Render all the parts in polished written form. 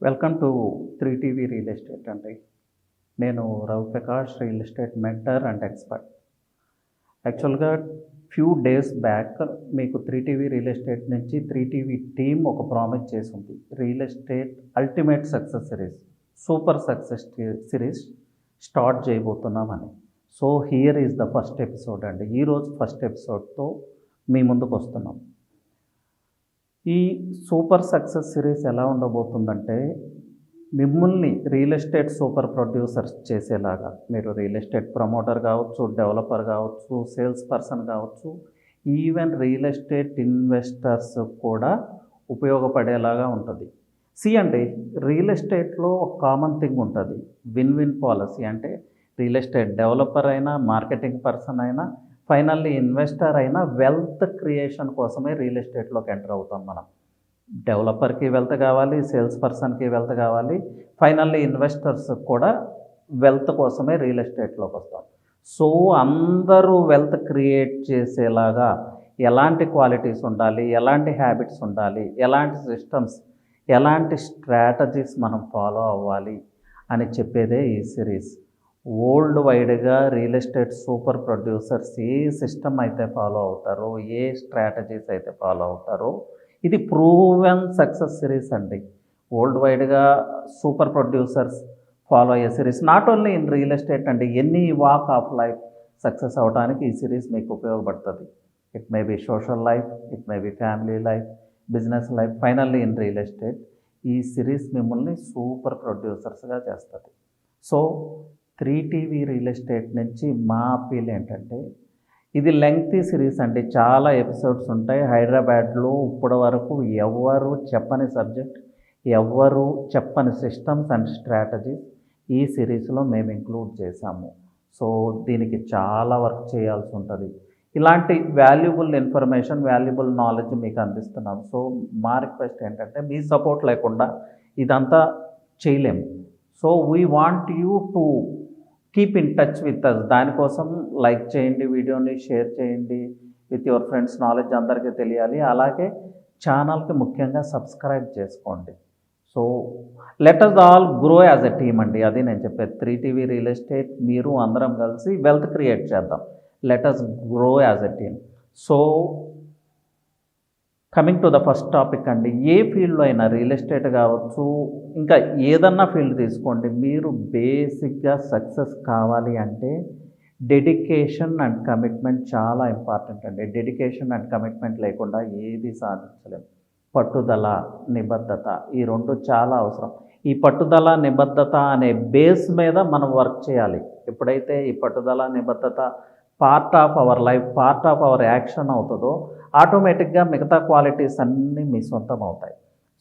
Welcome to 3TV real estate అండి. నేను Ravi Prakash, real estate mentor and expert. యాక్చువల్గా few days back మీకు 3TV real estate నుంచి 3TV team ఒక ప్రామిస్ చేసింది. Real estate ultimate success series, super success series start చేయబోతున్నామని. So here is the first episode అండి. ఈరోజు ఫస్ట్ ఎపిసోడ్తో మీ ముందుకు వస్తున్నాం. ఈ సూపర్ సక్సెస్ సిరీస్ ఎలా ఉండబోతుందంటే, మిమ్మల్ని రియల్ ఎస్టేట్ సూపర్ ప్రొడ్యూసర్స్ చేసేలాగా, మీరు రియల్ ఎస్టేట్ ప్రమోటర్ కావచ్చు, డెవలపర్ కావచ్చు, సేల్స్ పర్సన్ కావచ్చు, ఈవెన్ రియల్ ఎస్టేట్ ఇన్వెస్టర్స్ కూడా ఉపయోగపడేలాగా ఉంటుంది. అండి, రియల్ ఎస్టేట్లో ఒక కామన్ థింగ్ ఉంటుంది, విన్ విన్ పాలసీ. అంటే రియల్ ఎస్టేట్ డెవలపర్ అయినా, మార్కెటింగ్ పర్సన్ అయినా, ఫైనల్లీ ఇన్వెస్టర్ అయినా వెల్త్ క్రియేషన్ కోసమే రియల్ ఎస్టేట్లోకి ఎంటర్ అవుతాం మనం. డెవలపర్కి వెల్త్ కావాలి, సేల్స్ పర్సన్కి వెల్త్ కావాలి, ఫైనల్లీ ఇన్వెస్టర్స్ కూడా వెల్త్ కోసమే రియల్ ఎస్టేట్లోకి వస్తాం. సో అందరూ వెల్త్ క్రియేట్ చేసేలాగా ఎలాంటి క్వాలిటీస్ ఉండాలి, ఎలాంటి హ్యాబిట్స్ ఉండాలి, ఎలాంటి సిస్టమ్స్, ఎలాంటి స్ట్రాటజీస్ మనం ఫాలో అవ్వాలి అని చెప్పేదే ఈ సిరీస్. వరల్డ్ వైడ్గా రియల్ ఎస్టేట్ సూపర్ ప్రొడ్యూసర్స్ ఏ సిస్టమ్ అయితే ఫాలో అవుతారో, ఏ స్ట్రాటజీస్ అయితే ఫాలో అవుతారో, ఇది ప్రూవెన్ సక్సెస్ సిరీస్ అండి. వరల్డ్ వైడ్గా సూపర్ ప్రొడ్యూసర్స్ ఫాలో అయ్యే series. Not only in real estate అండి, any walk of life success అవడానికి ఈ సిరీస్ మీకు ఉపయోగపడుతుంది. It may be social life, it may be family life, business life, finally in real estate. ఈ series మిమ్మల్ని సూపర్ ప్రొడ్యూసర్స్గా చేస్తుంది. సో 3TV రియల్ ఎస్టేట్ నుంచి మా అప్పీల్ ఏంటంటే, ఇది లెంగ్తీ సిరీస్ అండి, చాలా ఎపిసోడ్స్ ఉంటాయి. హైదరాబాద్లో ఇప్పటి వరకు ఎవ్వరు చెప్పని సబ్జెక్ట్, ఎవ్వరు చెప్పని సిస్టమ్స్ అండ్ స్ట్రాటజీస్ ఈ సిరీస్లో మేము ఇంక్లూడ్ చేశాము. సో దీనికి చాలా వర్క్ చేయాల్సి ఉంటుంది. ఇలాంటి వాల్యుబుల్ ఇన్ఫర్మేషన్, వాల్యుబుల్ నాలెడ్జ్ మీకు అందిస్తున్నాం. సో మా రిక్వెస్ట్ ఏంటంటే, మీ సపోర్ట్ లేకుండా ఇదంతా చేయలేము. So we want you to keep in touch with us. దానికోసం లైక్ చేయండి, వీడియోని షేర్ చేయండి విత్ యువర్ ఫ్రెండ్స్. నాలెడ్జ్ అందరికీ తెలియాలి. అలాగే ఛానల్కి ముఖ్యంగా సబ్స్క్రైబ్ చేసుకోండి. So let us all grow as a team అండి, అది నేను చెప్పేది. 3TV రియల్ ఎస్టేట్ మీరు అందరం కలిసి వెల్త్ క్రియేట్ చేద్దాం. Let us grow as a team. So coming to the first topic అండి, ఏ ఫీల్డ్లో అయినా, రియల్ ఎస్టేట్ కావచ్చు, ఇంకా ఏదన్నా ఫీల్డ్ తీసుకోండి, మీరు బేసిక్గా సక్సెస్ కావాలి అంటే డెడికేషన్ అండ్ కమిట్మెంట్ చాలా ఇంపార్టెంట్ అండి. డెడికేషన్ అండ్ కమిట్మెంట్ లేకుండా ఏది సాధించలేము. పట్టుదల, నిబద్ధత, ఈ రెండు చాలా అవసరం. ఈ పట్టుదల, నిబద్ధత అనే బేస్ మీద మనం వర్క్ చేయాలి. ఎప్పుడైతే ఈ పట్టుదల, నిబద్ధత part of our life, part of our action అవుతుందో, ఆటోమేటిక్గా మిగతా క్వాలిటీస్ అన్నీ మీ సొంతం అవుతాయి.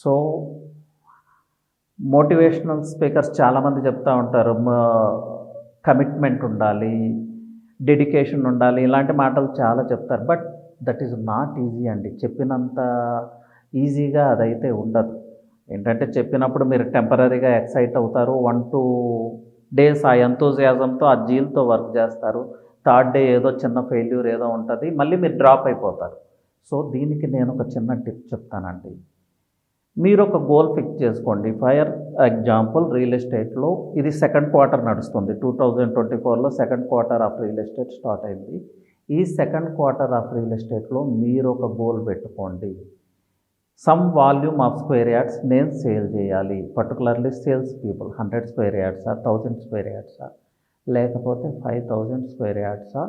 సో మోటివేషనల్ స్పీకర్స్ చాలామంది చెప్తూ ఉంటారు, కమిట్మెంట్ ఉండాలి, డెడికేషన్ ఉండాలి, ఇలాంటి మాటలు చాలా చెప్తారు. But that is not easy అండి. చెప్పినంత ఈజీగా అదైతే ఉండదు. ఏంటంటే చెప్పినప్పుడు మీరు టెంపరీగా ఎక్సైట్ అవుతారు, 1-2 డేస్ ఆ ఎంతూజియాజంతో, ఆ జీల్తో వర్క్ చేస్తారు. థర్డ్ డే ఏదో చిన్న ఫెయిల్యూర్ ఏదో ఉంటుంది, మళ్ళీ మీరు డ్రాప్ అయిపోతారు. సో దీనికి నేను ఒక చిన్న టిప్ చెప్తానండి. మీరు ఒక గోల్ ఫిక్స్ చేసుకోండి. ఫర్ ఎగ్జాంపుల్, రియల్ ఎస్టేట్లో ఇది సెకండ్ క్వార్టర్ నడుస్తుంది. 2024లో second quarter of real estate start అయింది. ఈ సెకండ్ క్వార్టర్ ఆఫ్ రియల్ ఎస్టేట్లో మీరు ఒక గోల్ పెట్టుకోండి. Some volume of square yards నేను సేల్ చేయాలి. పర్టికులర్లీ సేల్స్ పీపుల్ 100 స్క్వేర్ యార్డ్సా, 1000 స్క్వేర్ యార్డ్సా, లేకపోతే 5000 స్క్వేర్ యార్డ్సా.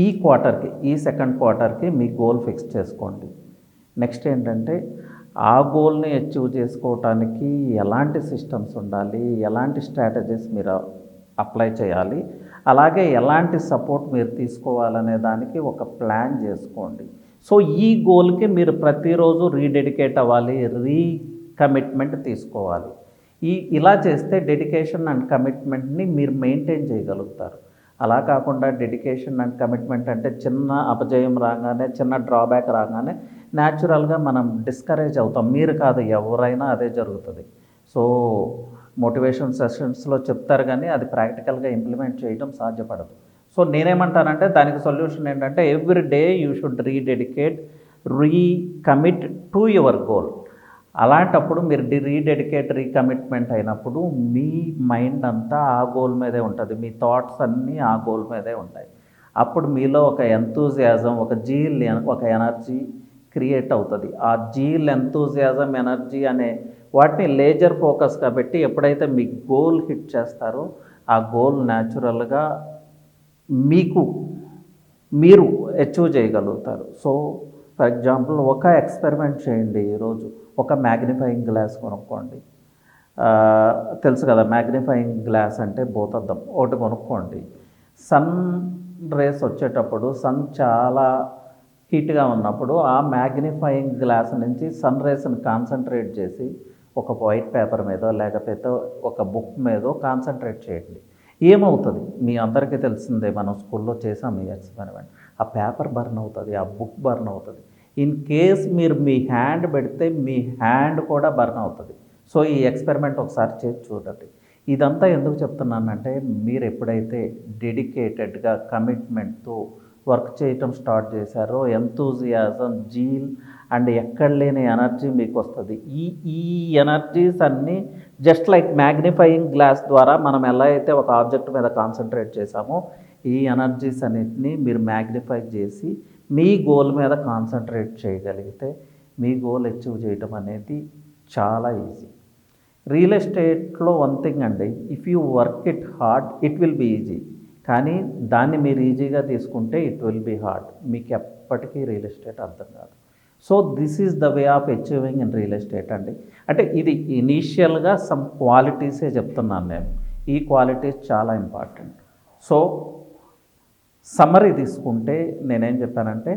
ఈ క్వార్టర్కి, ఈ సెకండ్ క్వార్టర్కి మీ గోల్ ఫిక్స్ చేసుకోండి. నెక్స్ట్ ఏంటంటే, ఆ గోల్ని అచీవ్ చేసుకోవటానికి ఎలాంటి సిస్టమ్స్ ఉండాలి, ఎలాంటి స్ట్రాటజీస్ మీరు అప్లై చేయాలి, అలాగే ఎలాంటి సపోర్ట్ మీరు తీసుకోవాలనే దానికి ఒక ప్లాన్ చేసుకోండి. సో ఈ గోల్కి మీరు ప్రతిరోజు రీడెడికేట్ అవ్వాలి, రీకమిట్మెంట్ తీసుకోవాలి. ఇలా చేస్తే డెడికేషన్ అండ్ కమిట్మెంట్ని మీరు మెయింటైన్ చేయగలుగుతారు. అలా కాకుండా డెడికేషన్ అండ్ కమిట్మెంట్ అంటే చిన్న అపజయం రాగానే, చిన్న డ్రాబ్యాక్ రాగానే న్యాచురల్గా మనం డిస్కరేజ్ అవుతాం. మీరు కాదు, ఎవరైనా అదే జరుగుతుంది. సో మోటివేషన్ సెషన్స్లో చెప్తారు, కానీ అది ప్రాక్టికల్గా ఇంప్లిమెంట్ చేయడం సాధ్యపడదు. సో నేనేమంటానంటే, దానికి సొల్యూషన్ ఏంటంటే, every day you should rededicate, recommit to your goal. అలాంటప్పుడు మీరు రీడెడికేట్ రీకమిట్మెంట్ అయినప్పుడు మీ మైండ్ అంతా ఆ గోల్ మీదే ఉంటుంది, మీ థాట్స్ అన్నీ ఆ గోల్ మీదే ఉంటాయి. అప్పుడు మీలో ఒక ఎంతూజియాజం, ఒక జీల్, ఒక ఎనర్జీ క్రియేట్ అవుతుంది. ఆ జీల్, ఎంతూజియాజం, ఎనర్జీ అనే వాటిని లేజర్ ఫోకస్గా పెట్టి ఎప్పుడైతే మీ గోల్ హిట్ చేస్తారో ఆ గోల్ న్యాచురల్గా మీకు మీరు అచీవ్ చేయగలుగుతారు. సో ఫర్ ఎగ్జాంపుల్ ఒక ఎక్స్పెరిమెంట్ చేయండి. ఈరోజు ఒక మ్యాగ్నిఫైయింగ్ గ్లాస్ కొనుక్కోండి. తెలుసు కదా, మ్యాగ్నిఫైయింగ్ గ్లాస్ అంటే భూతద్దం ఒకటి కొనుక్కోండి. సన్ రేస్ వచ్చేటప్పుడు సన్ చాలా హీట్గా ఉన్నప్పుడు ఆ మ్యాగ్నిఫైయింగ్ గ్లాస్ నుంచి సన్ రేస్ని కాన్సన్ట్రేట్ చేసి ఒక వైట్ పేపర్ మీదో లేకపోతే ఒక బుక్ మీదో కాన్సన్ట్రేట్ చేయండి. ఏమవుతుంది మీ అందరికీ తెలిసిందే, మనం స్కూల్లో చేసాం ఈ ఎక్స్పెరిమెంట్. ఆ పేపర్ బర్న్ అవుతుంది, ఆ బుక్ బర్న్ అవుతుంది. ఇన్ కేస్ మీరు మీ హ్యాండ్ పెడితే మీ హ్యాండ్ కూడా బర్న్ అవుతుంది. సో ఈ ఎక్స్పెరిమెంట్ ఒకసారి చేసి చూడండి. ఇదంతా ఎందుకు చెప్తున్నానంటే మీరు ఎప్పుడైతే డెడికేటెడ్గా కమిట్మెంట్తో వర్క్ చేయటం స్టార్ట్ చేశారో ఎంతూజియాజం, జీల్ అండ్ ఎక్కడ లేని ఎనర్జీ మీకు వస్తుంది. ఈ ఈ ఎనర్జీస్ అన్నీ జస్ట్ లైక్ మ్యాగ్నిఫైయింగ్ గ్లాస్ ద్వారా మనం ఎలా అయితే ఒక ఆబ్జెక్ట్ మీద కాన్సన్ట్రేట్ చేసామో ఈ ఎనర్జీస్ అన్నిటినీ మీరు మ్యాగ్నిఫై చేసి మీ గోల్ మీద కాన్సన్ట్రేట్ చేయగలిగితే మీ గోల్ అచీవ్ చేయటం అనేది చాలా ఈజీ. రియల్ ఎస్టేట్లో వన్ థింగ్ అండి, if you work it hard it will be easy. కానీ దాన్ని మీరు ఈజీగా తీసుకుంటే ఇట్ విల్ బీ హార్డ్. మీకు ఎప్పటికీ రియల్ ఎస్టేట్ అర్థం కాదు. So this is the way of achieving in real estate అండి. అంటే ఇది ఇనీషియల్గా సమ్ క్వాలిటీసే చెప్తున్నాను నేను. ఈ క్వాలిటీస్ చాలా ఇంపార్టెంట్. సో సమ్మరీ తీసుకుంటే నేనేం చెప్పానంటే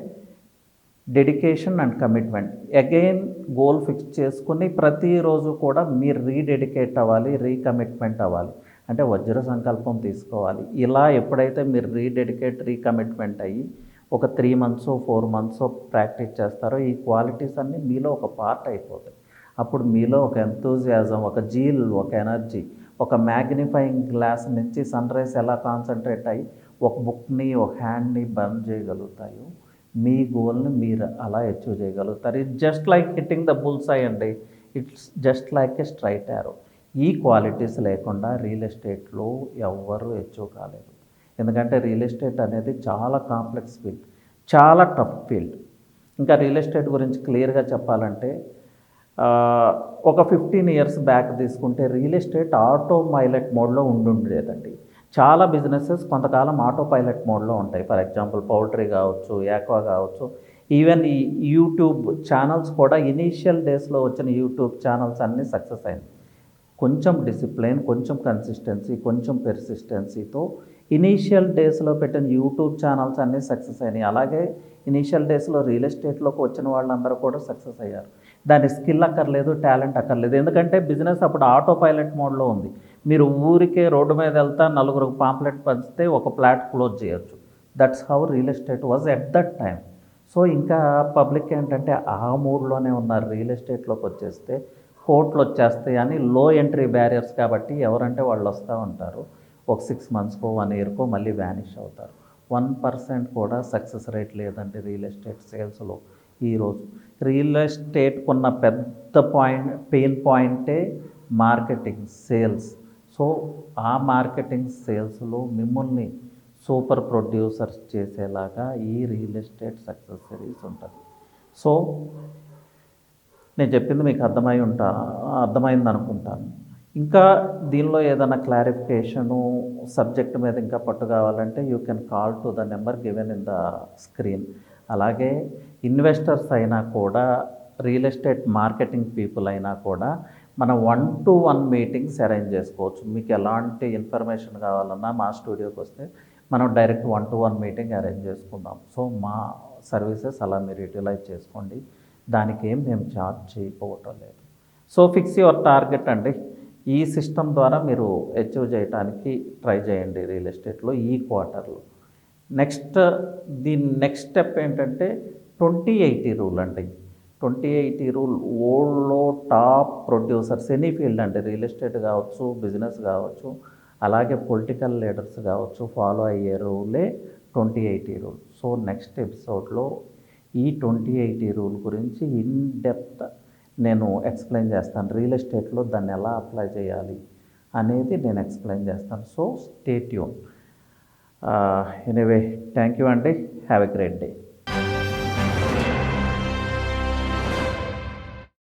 dedication and commitment. Again goal fix చేసుకుని ప్రతిరోజు కూడా మీరు రీడెడికేట్ అవ్వాలి, రీకమిట్మెంట్ అవ్వాలి. అంటే వజ్ర సంకల్పం తీసుకోవాలి. ఇలా ఎప్పుడైతే మీరు రీడెడికేట్, రీకమిట్మెంట్ అయ్యి ఒక 3 months 4 months ప్రాక్టీస్ చేస్తారో ఈ క్వాలిటీస్ అన్నీ మీలో ఒక పార్ట్ అయిపోతాయి. అప్పుడు మీలో ఒక ఎంతూజియాజం, ఒక జీల్, ఒక ఎనర్జీ, ఒక మ్యాగ్నిఫైయింగ్ గ్లాస్ నుంచి సన్ రైజ్ ఎలా కాన్సన్ట్రేట్ అయ్యి ఒక బుక్ని, ఒక హ్యాండ్ని బర్న్ చేయగలుగుతాయో మీ గోల్ని మీరు అలా అచీవ్ చేయగలుగుతారు. It's just like hitting the bull's eye అండి. It's just like a straight arrow. ఈ క్వాలిటీస్ లేకుండా రియల్ ఎస్టేట్లో ఎవ్వరూ అచీవ్ కాలేరు. ఎందుకంటే రియల్ ఎస్టేట్ అనేది చాలా కాంప్లెక్స్ ఫీల్డ్, చాలా టఫ్ ఫీల్డ్. ఇంకా రియల్ ఎస్టేట్ గురించి క్లియర్గా చెప్పాలంటే ఒక 15 years బ్యాక్ తీసుకుంటే రియల్ ఎస్టేట్ ఆటో పైలట్ మోడ్లో ఉండేదండి. చాలా బిజినెసెస్ కొంతకాలం ఆటో పైలట్ మోడ్లో ఉంటాయి. ఫర్ ఎగ్జాంపుల్ పౌల్ట్రీ కావచ్చు, యాక్వా కావచ్చు, ఈవెన్ ఈ యూట్యూబ్ ఛానల్స్ కూడా ఇనీషియల్ డేస్లో వచ్చిన యూట్యూబ్ ఛానల్స్ అన్నీ సక్సెస్ అయింది. కొంచెం డిసిప్లిన్, కొంచెం కన్సిస్టెన్సీ, కొంచెం పెర్సిస్టెన్సీతో ఇనీషియల్ డేస్లో పెట్టిన యూట్యూబ్ ఛానల్స్ అన్నీ సక్సెస్ అయినాయి. అలాగే ఇనీషియల్ డేస్లో రియల్ ఎస్టేట్లోకి వచ్చిన వాళ్ళందరూ కూడా సక్సెస్ అయ్యారు. దాని స్కిల్ అక్కర్లేదు, టాలెంట్ అక్కర్లేదు. ఎందుకంటే బిజినెస్ అప్పుడు ఆటో పైలట్ మోడ్లో ఉంది. మీరు ఊరికే రోడ్డు మీద వెళ్తా నలుగురికి పాంప్లెట్ పంచితే ఒక ఫ్లాట్ క్లోజ్ చేయొచ్చు. That's how real estate was at that time. So ఇంకా పబ్లిక్ ఏంటంటే ఆ మూడ్లోనే ఉన్నారు. రియల్ ఎస్టేట్లోకి వచ్చేస్తే కోర్టులు వచ్చేస్తాయి అని లో ఎంట్రీ బ్యారియర్స్ కాబట్టి ఎవరంటే వాళ్ళు వస్తూ ఉంటారు. ఒక 6 monthsకో 1 yearకో మళ్ళీ వ్యానిష్ అవుతారు. 1% కూడా సక్సెస్ రేట్ లేదండి రియల్ ఎస్టేట్ సేల్స్లో. ఈరోజు రియల్ ఎస్టేట్కు ఉన్న పెద్ద పెయిన్ పాయింటే మార్కెటింగ్, సేల్స్. సో ఆ మార్కెటింగ్, సేల్స్లో మిమ్మల్ని సూపర్ ప్రొడ్యూసర్స్ చేసేలాగా ఈ రియల్ ఎస్టేట్ సక్సెస్ సిరీస్ ఉంటుంది. సో నేను చెప్పింది మీకు అర్థమైంది అనుకుంటాను. ఇంకా దీనిలో ఏదైనా క్లారిఫికేషను సబ్జెక్ట్ మీద ఇంకా పట్టు కావాలంటే you can call to the number given in the screen. అలాగే ఇన్వెస్టర్స్ అయినా కూడా, రియల్ ఎస్టేట్ మార్కెటింగ్ పీపుల్ అయినా కూడా మనం 1-to-1 మీటింగ్స్ అరేంజ్ చేసుకోవచ్చు. మీకు ఎలాంటి ఇన్ఫర్మేషన్ కావాలన్నా మా స్టూడియోకి వస్తే మనం డైరెక్ట్ 1-to-1 మీటింగ్ అరేంజ్ చేసుకుందాం. సో మా సర్వీసెస్ అలా మీరు యూటిలైజ్ చేసుకోండి. దానికి ఏం మేము ఛార్జ్ చేయకపోవటం లేదు. సో ఫిక్స్ యువర్ టార్గెట్ అండి. ఈ సిస్టమ్ ద్వారా మీరు అచీవ్ చేయడానికి ట్రై చేయండి రియల్ ఎస్టేట్లో ఈ క్వార్టర్లో. నెక్స్ట్ స్టెప్ ఏంటంటే 20-80 రూల్ అండి. 20-80 రూల్ వరల్డ్లో టాప్ ప్రొడ్యూసర్స్ ఎనీ ఫీల్డ్ అండి, రియల్ ఎస్టేట్ కావచ్చు, బిజినెస్ కావచ్చు, అలాగే పొలిటికల్ లీడర్స్ కావచ్చు, ఫాలో అయ్యే రూలే 20-80 రూల్. సో నెక్స్ట్ ఎపిసోడ్లో ఈ 20-80 రూల్ గురించి ఇన్ డెప్త్ నేను ఎక్స్ప్లెయిన్ చేస్తాను. రియల్ ఎస్టేట్లో దాన్ని ఎలా అప్లై చేయాలి అనేది నేను ఎక్స్ప్లెయిన్ చేస్తాను. So stay tune. Anyway, thank you అండి. Have a great day.